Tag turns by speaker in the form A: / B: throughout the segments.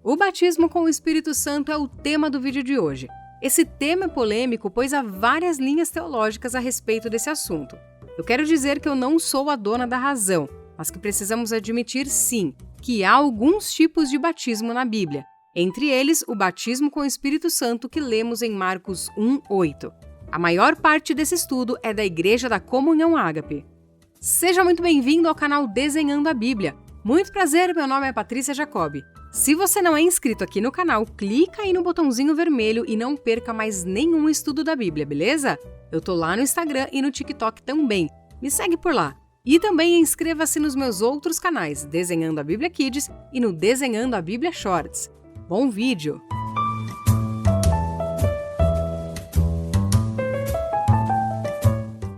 A: O batismo com o Espírito Santo é o tema do vídeo de hoje. Esse tema é polêmico, pois há várias linhas teológicas a respeito desse assunto. Eu quero dizer que eu não sou a dona da razão, mas que precisamos admitir, sim, que há alguns tipos de batismo na Bíblia. Entre eles, o batismo com o Espírito Santo que lemos em Marcos 1:8. A maior parte desse estudo é da Igreja da Comunhão Ágape. Seja muito bem-vindo ao canal Desenhando a Bíblia. Muito prazer, meu nome é Patrícia Jacobi. Se você não é inscrito aqui no canal, clica aí no botãozinho vermelho e não perca mais nenhum estudo da Bíblia, beleza? Eu tô lá no Instagram e no TikTok também. Me segue por lá. E também inscreva-se nos meus outros canais, Desenhando a Bíblia Kids e no Desenhando a Bíblia Shorts. Bom vídeo!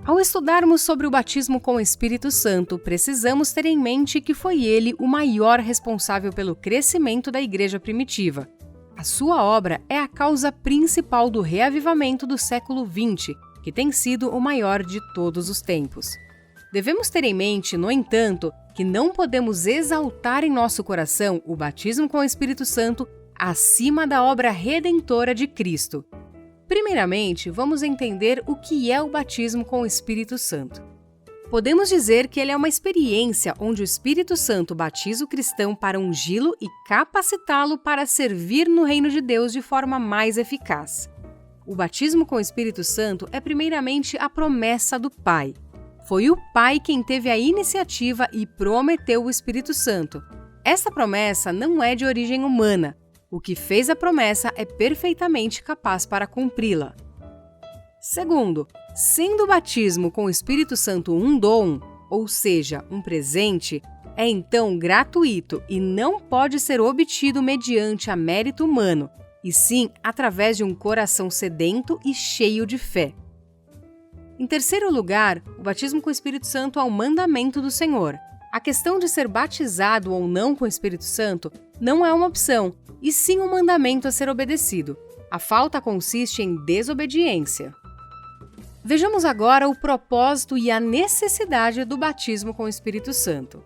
A: Ao estudarmos sobre o batismo com o Espírito Santo, precisamos ter em mente que foi ele o maior responsável pelo crescimento da igreja primitiva. A sua obra é a causa principal do reavivamento do século XX, que tem sido o maior de todos os tempos. Devemos ter em mente, no entanto, que não podemos exaltar em nosso coração o batismo com o Espírito Santo acima da obra redentora de Cristo. Primeiramente, vamos entender o que é o batismo com o Espírito Santo. Podemos dizer que ele é uma experiência onde o Espírito Santo batiza o cristão para ungí-lo e capacitá-lo para servir no reino de Deus de forma mais eficaz. O batismo com o Espírito Santo é primeiramente a promessa do Pai. Foi o Pai quem teve a iniciativa e prometeu o Espírito Santo. Essa promessa não é de origem humana. O que fez a promessa é perfeitamente capaz para cumpri-la. Segundo, sendo o batismo com o Espírito Santo um dom, ou seja, um presente, é então gratuito e não pode ser obtido mediante a mérito humano, e sim através de um coração sedento e cheio de fé. Em terceiro lugar, o batismo com o Espírito Santo é um mandamento do Senhor. A questão de ser batizado ou não com o Espírito Santo não é uma opção, e sim um mandamento a ser obedecido. A falta consiste em desobediência. Vejamos agora o propósito e a necessidade do batismo com o Espírito Santo.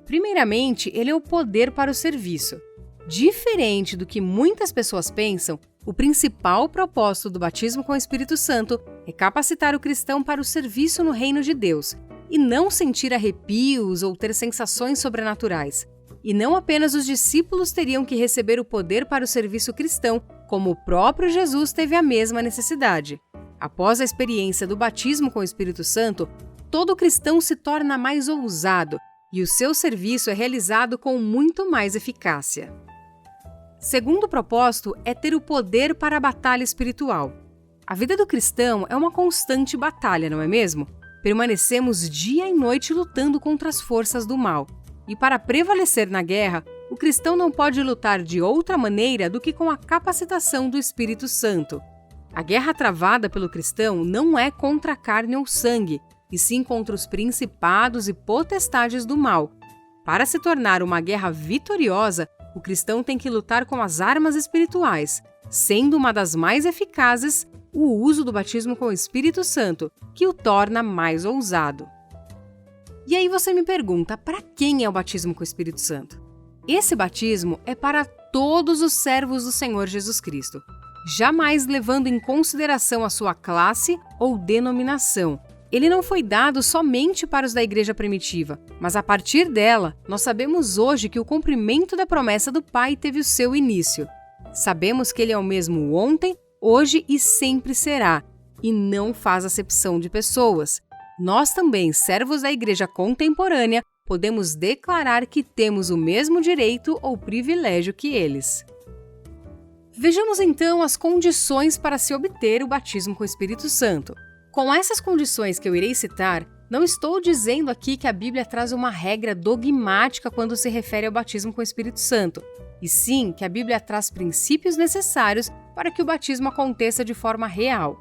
A: Primeiramente, ele é o poder para o serviço. Diferente do que muitas pessoas pensam, o principal propósito do batismo com o Espírito Santo é capacitar o cristão para o serviço no reino de Deus, e não sentir arrepios ou ter sensações sobrenaturais. E não apenas os discípulos teriam que receber o poder para o serviço cristão, como o próprio Jesus teve a mesma necessidade. Após a experiência do batismo com o Espírito Santo, todo cristão se torna mais ousado e o seu serviço é realizado com muito mais eficácia. Segundo propósito é ter o poder para a batalha espiritual. A vida do cristão é uma constante batalha, não é mesmo? Permanecemos dia e noite lutando contra as forças do mal. E para prevalecer na guerra, o cristão não pode lutar de outra maneira do que com a capacitação do Espírito Santo. A guerra travada pelo cristão não é contra a carne ou sangue, e sim contra os principados e potestades do mal. Para se tornar uma guerra vitoriosa, o cristão tem que lutar com as armas espirituais, sendo uma das mais eficazes o uso do batismo com o Espírito Santo, que o torna mais ousado. E aí você me pergunta, para quem é o batismo com o Espírito Santo? Esse batismo é para todos os servos do Senhor Jesus Cristo, jamais levando em consideração a sua classe ou denominação. Ele não foi dado somente para os da igreja primitiva, mas a partir dela, nós sabemos hoje que o cumprimento da promessa do Pai teve o seu início. Sabemos que ele é o mesmo ontem, hoje e sempre será, e não faz acepção de pessoas. Nós também, servos da igreja contemporânea, podemos declarar que temos o mesmo direito ou privilégio que eles. Vejamos então as condições para se obter o batismo com o Espírito Santo. Com essas condições que eu irei citar, não estou dizendo aqui que a Bíblia traz uma regra dogmática quando se refere ao batismo com o Espírito Santo, e sim que a Bíblia traz princípios necessários para que o batismo aconteça de forma real.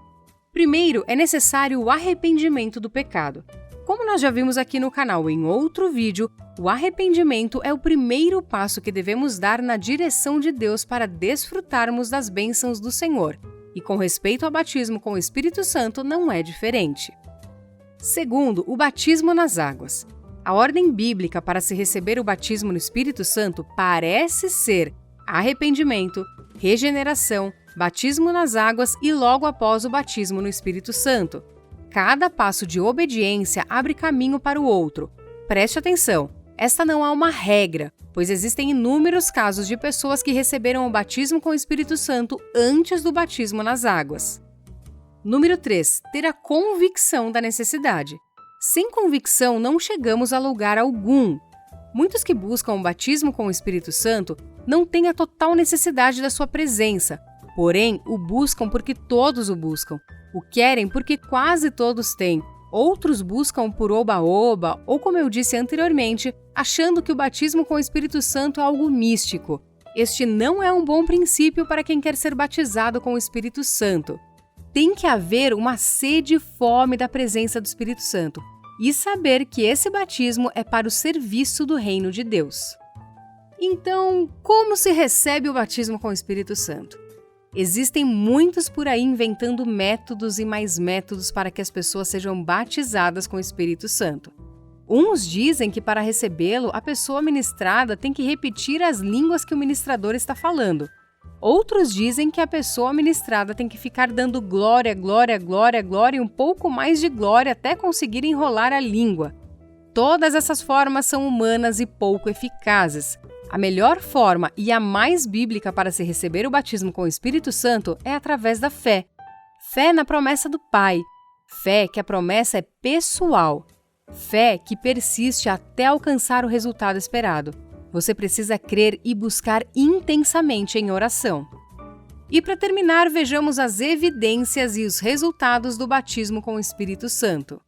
A: Primeiro, é necessário o arrependimento do pecado. Como nós já vimos aqui no canal em outro vídeo, o arrependimento é o primeiro passo que devemos dar na direção de Deus para desfrutarmos das bênçãos do Senhor. E com respeito ao batismo com o Espírito Santo, não é diferente. Segundo, o batismo nas águas. A ordem bíblica para se receber o batismo no Espírito Santo parece ser arrependimento, regeneração, batismo nas águas e logo após o batismo no Espírito Santo. Cada passo de obediência abre caminho para o outro. Preste atenção, esta não é uma regra, pois existem inúmeros casos de pessoas que receberam o batismo com o Espírito Santo antes do batismo nas águas. Número 3. Ter a convicção da necessidade. Sem convicção, não chegamos a lugar algum. Muitos que buscam o batismo com o Espírito Santo não têm a total necessidade da sua presença, porém, o buscam porque todos o buscam. O querem porque quase todos têm. Outros buscam por oba-oba, ou como eu disse anteriormente, achando que o batismo com o Espírito Santo é algo místico. Este não é um bom princípio para quem quer ser batizado com o Espírito Santo. Tem que haver uma sede e fome da presença do Espírito Santo e saber que esse batismo é para o serviço do reino de Deus. Então, como se recebe o batismo com o Espírito Santo? Existem muitos por aí inventando métodos e mais métodos para que as pessoas sejam batizadas com o Espírito Santo. Uns dizem que para recebê-lo, a pessoa ministrada tem que repetir as línguas que o ministrador está falando. Outros dizem que a pessoa ministrada tem que ficar dando glória, glória, glória, glória e um pouco mais de glória até conseguir enrolar a língua. Todas essas formas são humanas e pouco eficazes. A melhor forma e a mais bíblica para se receber o batismo com o Espírito Santo é através da fé. Fé na promessa do Pai. Fé que a promessa é pessoal. Fé que persiste até alcançar o resultado esperado. Você precisa crer e buscar intensamente em oração. E para terminar, vejamos as evidências e os resultados do batismo com o Espírito Santo.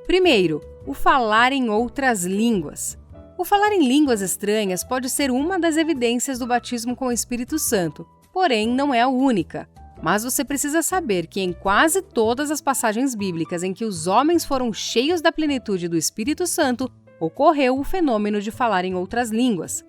A: Primeiro, o falar em outras línguas. O falar em línguas estranhas pode ser uma das evidências do batismo com o Espírito Santo, porém não é a única. Mas você precisa saber que em quase todas as passagens bíblicas em que os homens foram cheios da plenitude do Espírito Santo, ocorreu o fenômeno de falar em outras línguas.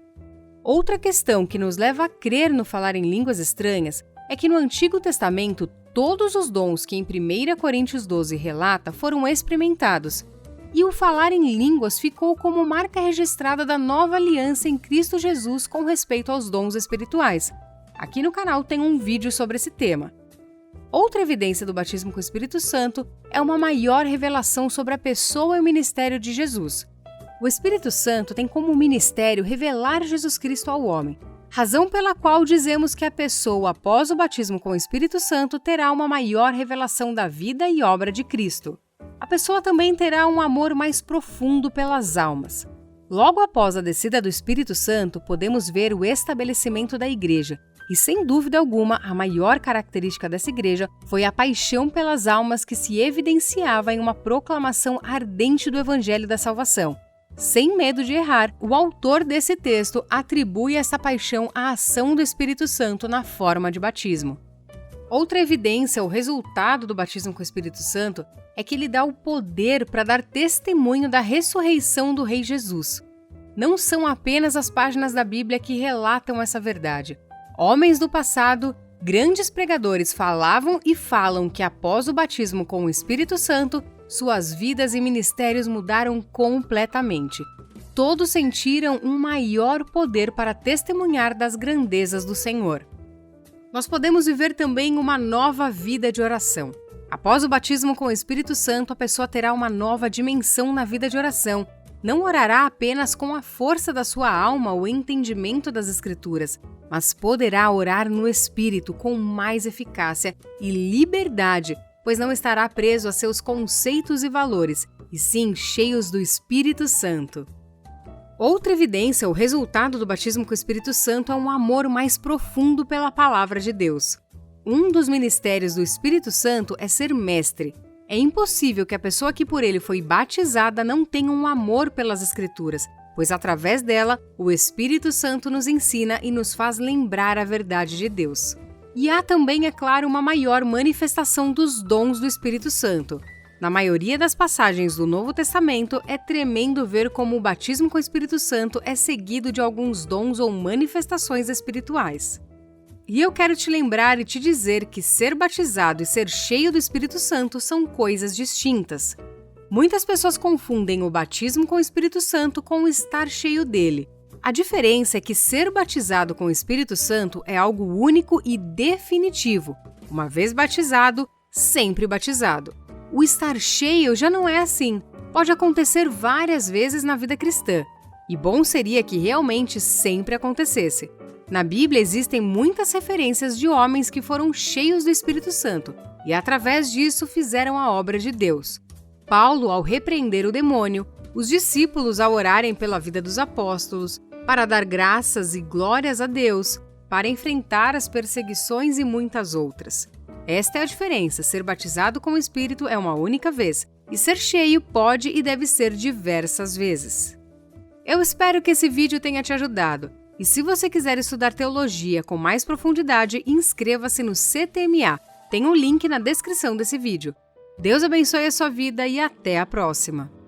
A: Outra questão que nos leva a crer no falar em línguas estranhas é que no Antigo Testamento todos os dons que em 1 Coríntios 12 relata foram experimentados, e o falar em línguas ficou como marca registrada da nova aliança em Cristo Jesus com respeito aos dons espirituais. Aqui no canal tem um vídeo sobre esse tema. Outra evidência do batismo com o Espírito Santo é uma maior revelação sobre a pessoa e o ministério de Jesus. O Espírito Santo tem como ministério revelar Jesus Cristo ao homem, razão pela qual dizemos que a pessoa, após o batismo com o Espírito Santo, terá uma maior revelação da vida e obra de Cristo. A pessoa também terá um amor mais profundo pelas almas. Logo após a descida do Espírito Santo, podemos ver o estabelecimento da igreja. E, sem dúvida alguma, a maior característica dessa igreja foi a paixão pelas almas que se evidenciava em uma proclamação ardente do Evangelho da Salvação. Sem medo de errar, o autor desse texto atribui essa paixão à ação do Espírito Santo na forma de batismo. Outra evidência, o resultado do batismo com o Espírito Santo, é que ele dá o poder para dar testemunho da ressurreição do Rei Jesus. Não são apenas as páginas da Bíblia que relatam essa verdade. Homens do passado, grandes pregadores falavam e falam que após o batismo com o Espírito Santo, suas vidas e ministérios mudaram completamente. Todos sentiram um maior poder para testemunhar das grandezas do Senhor. Nós podemos viver também uma nova vida de oração. Após o batismo com o Espírito Santo, a pessoa terá uma nova dimensão na vida de oração. Não orará apenas com a força da sua alma ou entendimento das Escrituras, mas poderá orar no Espírito com mais eficácia e liberdade, pois não estará preso a seus conceitos e valores, e sim cheios do Espírito Santo. Outra evidência, o resultado do batismo com o Espírito Santo é um amor mais profundo pela palavra de Deus. Um dos ministérios do Espírito Santo é ser mestre. É impossível que a pessoa que por ele foi batizada não tenha um amor pelas Escrituras, pois através dela, o Espírito Santo nos ensina e nos faz lembrar a verdade de Deus. E há também, é claro, uma maior manifestação dos dons do Espírito Santo. Na maioria das passagens do Novo Testamento, é tremendo ver como o batismo com o Espírito Santo é seguido de alguns dons ou manifestações espirituais. E eu quero te lembrar e te dizer que ser batizado e ser cheio do Espírito Santo são coisas distintas. Muitas pessoas confundem o batismo com o Espírito Santo com o estar cheio dele. A diferença é que ser batizado com o Espírito Santo é algo único e definitivo. Uma vez batizado, sempre batizado. O estar cheio já não é assim. Pode acontecer várias vezes na vida cristã. E bom seria que realmente sempre acontecesse. Na Bíblia existem muitas referências de homens que foram cheios do Espírito Santo e, através disso, fizeram a obra de Deus. Paulo, ao repreender o demônio, os discípulos ao orarem pela vida dos apóstolos, para dar graças e glórias a Deus, para enfrentar as perseguições e muitas outras. Esta é a diferença: ser batizado com o Espírito é uma única vez, e ser cheio pode e deve ser diversas vezes. Eu espero que esse vídeo tenha te ajudado. E se você quiser estudar teologia com mais profundidade, inscreva-se no CTMA. Tem um link na descrição desse vídeo. Deus abençoe a sua vida e até a próxima!